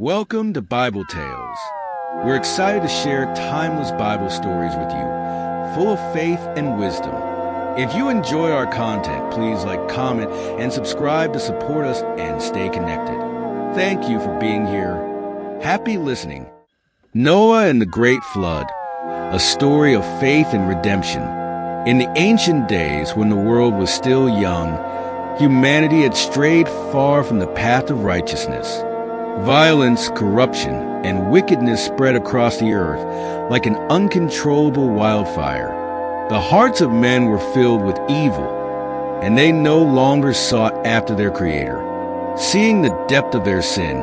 Welcome to Bible Tales. We're excited to share timeless Bible stories with you, full of faith and wisdom. If you enjoy our content, please like, comment, and subscribe to support us and stay connected. Thank you for being here. Happy listening. Noah and the Great Flood, a story of faith and redemption. In the ancient days, when the world was still young, humanity had strayed far from the path of righteousness. Violence, corruption, and wickedness spread across the earth like an uncontrollable wildfire. The hearts of men were filled with evil, and they no longer sought after their Creator. Seeing the depth of their sin,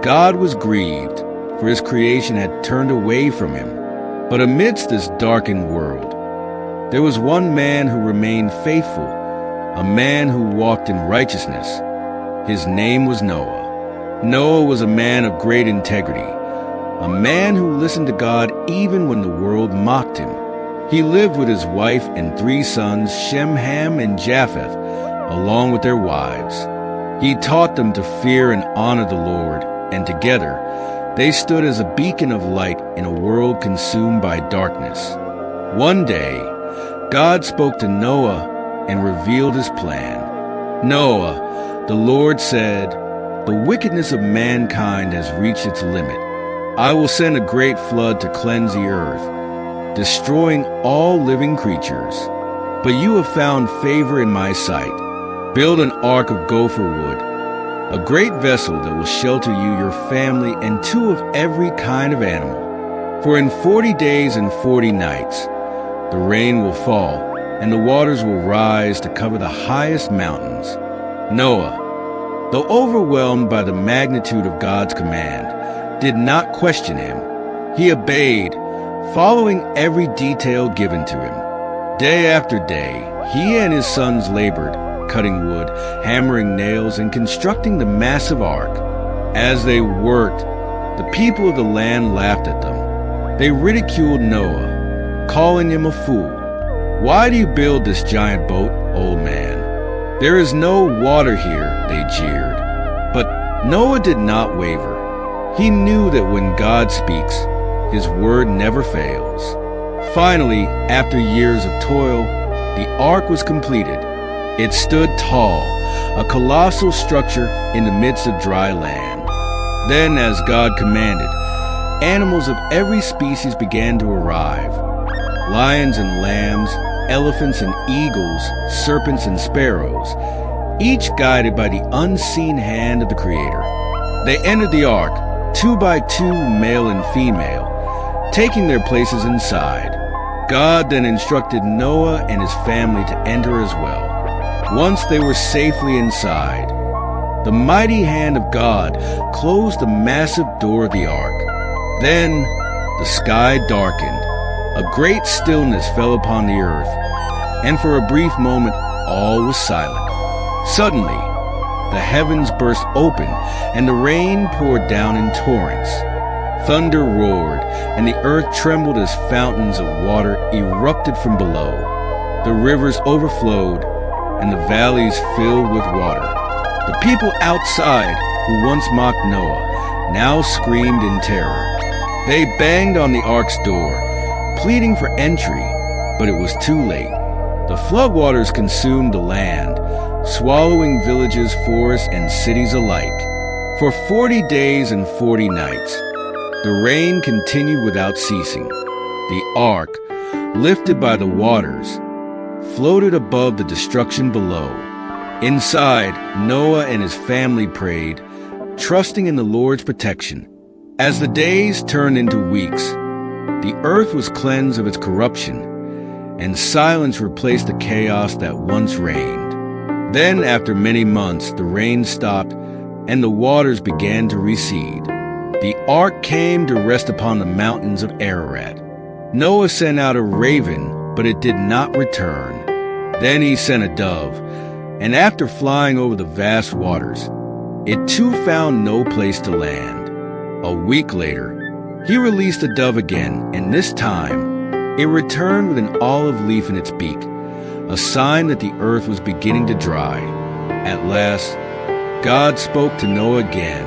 God was grieved, for His creation had turned away from Him. But amidst this darkened world, there was one man who remained faithful, a man who walked in righteousness. His name was Noah. Noah was a man of great integrity, a man who listened to God even when the world mocked him. He lived with his wife and 3 sons, Shem, Ham, and Japheth, along with their wives. He taught them to fear and honor the Lord, and together they stood as a beacon of light in a world consumed by darkness. One day, God spoke to Noah and revealed His plan. "Noah," the Lord said, "the wickedness of mankind has reached its limit. I will send a great flood to cleanse the earth, destroying all living creatures. But you have found favor in my sight. Build an ark of gopher wood, a great vessel that will shelter you, your family, and 2 of every kind of animal. For in 40 days and 40 nights the rain will fall, and the waters will rise to cover the highest mountains." Noah, though overwhelmed by the magnitude of God's command, did not question Him. He obeyed, following every detail given to him. Day after day, he and his sons labored, cutting wood, hammering nails, and constructing the massive ark. As they worked, the people of the land laughed at them. They ridiculed Noah, calling him a fool. "Why do you build this giant boat, old man? There is no water here," they jeered. But Noah did not waver. He knew that when God speaks, His word never fails. Finally, after years of toil, the ark was completed. It stood tall, a colossal structure in the midst of dry land. Then, as God commanded, animals of every species began to arrive. Lions and lambs, elephants and eagles, serpents and sparrows, each guided by the unseen hand of the Creator. They entered the ark, 2 by 2, male and female, taking their places inside. God then instructed Noah and his family to enter as well. Once they were safely inside, the mighty hand of God closed the massive door of the ark. Then the sky darkened. A great stillness fell upon the earth, and for a brief moment all was silent. Suddenly, the heavens burst open, and the rain poured down in torrents. Thunder roared, and the earth trembled as fountains of water erupted from below. The rivers overflowed, and the valleys filled with water. The people outside, who once mocked Noah, now screamed in terror. They banged on the ark's door, pleading for entry, but it was too late. The floodwaters consumed the land, swallowing villages, forests, and cities alike. For 40 days and 40 nights, the rain continued without ceasing. The ark, lifted by the waters, floated above the destruction below. Inside, Noah and his family prayed, trusting in the Lord's protection. As the days turned into weeks, the earth was cleansed of its corruption, and silence replaced the chaos that once reigned. Then, after many months, the rain stopped, and the waters began to recede. The ark came to rest upon the mountains of Ararat. Noah sent out a raven, but it did not return. Then he sent a dove, and after flying over the vast waters, it too found no place to land. A week later, he released the dove again, and this time, it returned with an olive leaf in its beak, a sign that the earth was beginning to dry. At last, God spoke to Noah again.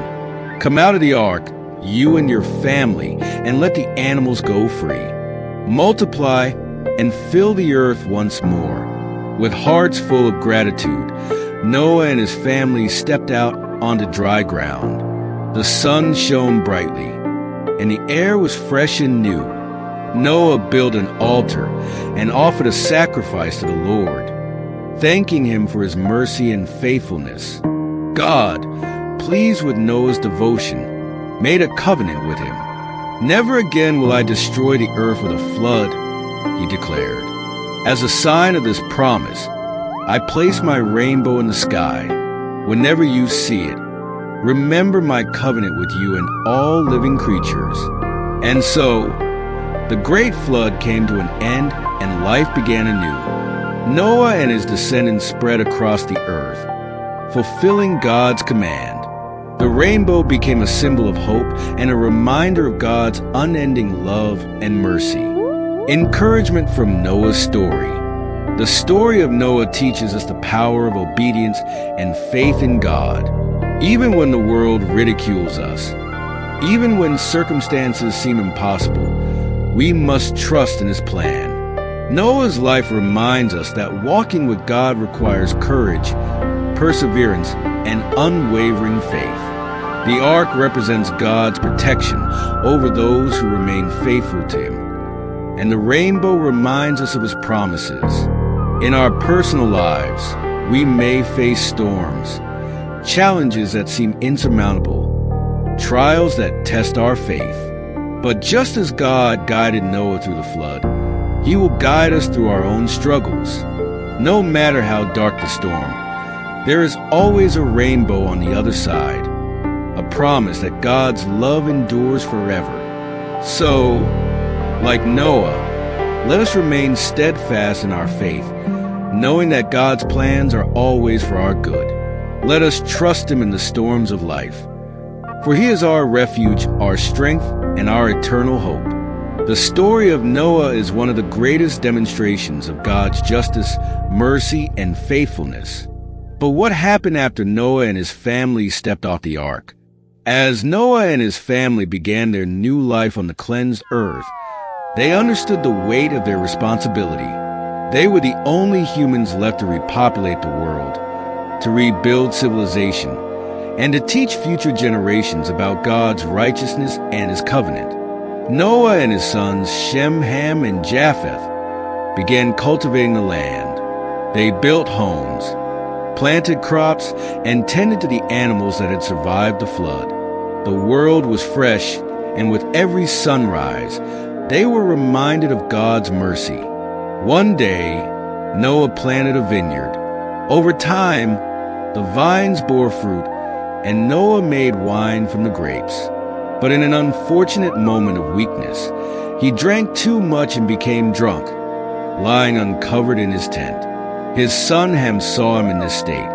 Come out of the ark, you and your family, and let the animals go free. Multiply and fill the earth once more. With hearts full of gratitude, Noah and his family stepped out onto dry ground. The sun shone brightly, and the air was fresh and new. Noah built an altar and offered a sacrifice to the Lord, thanking him for his mercy and faithfulness. God, pleased with Noah's devotion, made a covenant with him. Never again will I destroy the earth with a flood, he declared. As a sign of this promise, I place my rainbow in the sky. Whenever you see it, remember my covenant with you and all living creatures. And so, the great flood came to an end and life began anew. Noah and his descendants spread across the earth, fulfilling God's command. The rainbow became a symbol of hope and a reminder of God's unending love and mercy. Encouragement from Noah's story. The story of Noah teaches us the power of obedience and faith in God. Even when the world ridicules us, even when circumstances seem impossible, we must trust in His plan. Noah's life reminds us that walking with God requires courage, perseverance, and unwavering faith. The ark represents God's protection over those who remain faithful to Him, and the rainbow reminds us of His promises. In our personal lives, we may face storms, challenges that seem insurmountable, trials that test our faith. But just as God guided Noah through the flood, He will guide us through our own struggles. No matter how dark the storm, there is always a rainbow on the other side, a promise that God's love endures forever. So, like Noah, let us remain steadfast in our faith, knowing that God's plans are always for our good. Let us trust Him in the storms of life, for He is our refuge, our strength, and our eternal hope. The story of Noah is one of the greatest demonstrations of God's justice, mercy, and faithfulness. But what happened after Noah and his family stepped off the ark? As Noah and his family began their new life on the cleansed earth, they understood the weight of their responsibility. They were the only humans left to repopulate the world, to rebuild civilization, and to teach future generations about God's righteousness and His covenant. Noah and his sons Shem, Ham, and Japheth began cultivating the land. They built homes, planted crops, and tended to the animals that had survived the flood. The world was fresh, and with every sunrise, they were reminded of God's mercy. One day, Noah planted a vineyard. Over time, the vines bore fruit, and Noah made wine from the grapes. But in an unfortunate moment of weakness, he drank too much and became drunk, lying uncovered in his tent. His son Ham saw him in this state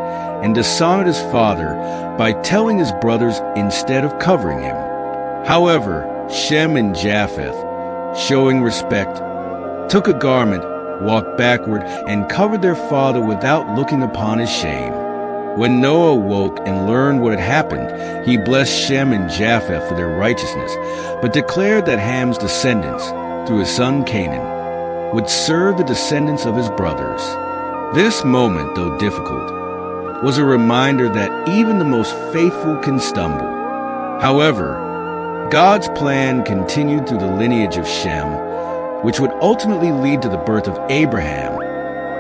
and dishonored his father by telling his brothers instead of covering him. However, Shem and Japheth, showing respect, took a garment, walked backward, and covered their father without looking upon his shame. When Noah awoke and learned what had happened, he blessed Shem and Japheth for their righteousness, but declared that Ham's descendants, through his son Canaan, would serve the descendants of his brothers. This moment, though difficult, was a reminder that even the most faithful can stumble. However, God's plan continued through the lineage of Shem, which would ultimately lead to the birth of Abraham,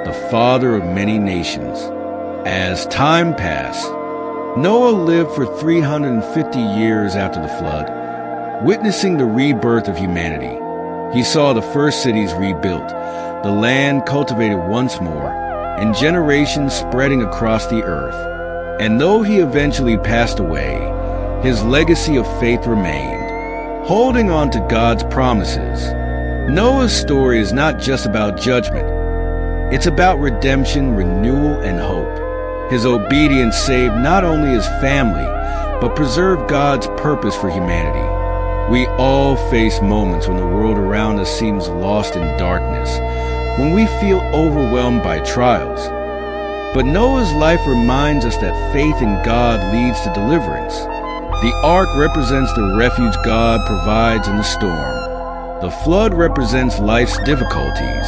the father of many nations. As time passed, Noah lived for 350 years after the flood, witnessing the rebirth of humanity. He saw the first cities rebuilt, the land cultivated once more, and generations spreading across the earth. And though he eventually passed away, his legacy of faith remained, holding on to God's promises. Noah's story is not just about judgment. It's about redemption, renewal, and hope. His obedience saved not only his family, but preserved God's purpose for humanity. We all face moments when the world around us seems lost in darkness, when we feel overwhelmed by trials. But Noah's life reminds us that faith in God leads to deliverance. The ark represents the refuge God provides in the storm. The flood represents life's difficulties.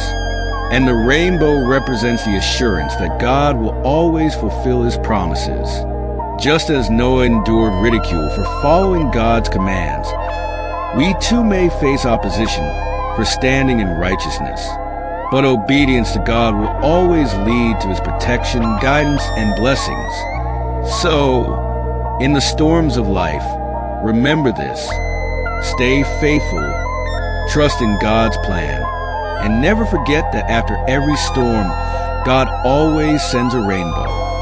And the rainbow represents the assurance that God will always fulfill his promises. Just as Noah endured ridicule for following God's commands, we too may face opposition for standing in righteousness. But obedience to God will always lead to his protection, guidance, and blessings. So, in the storms of life, remember this. Stay faithful, trust in God's plan, and never forget that after every storm, God always sends a rainbow.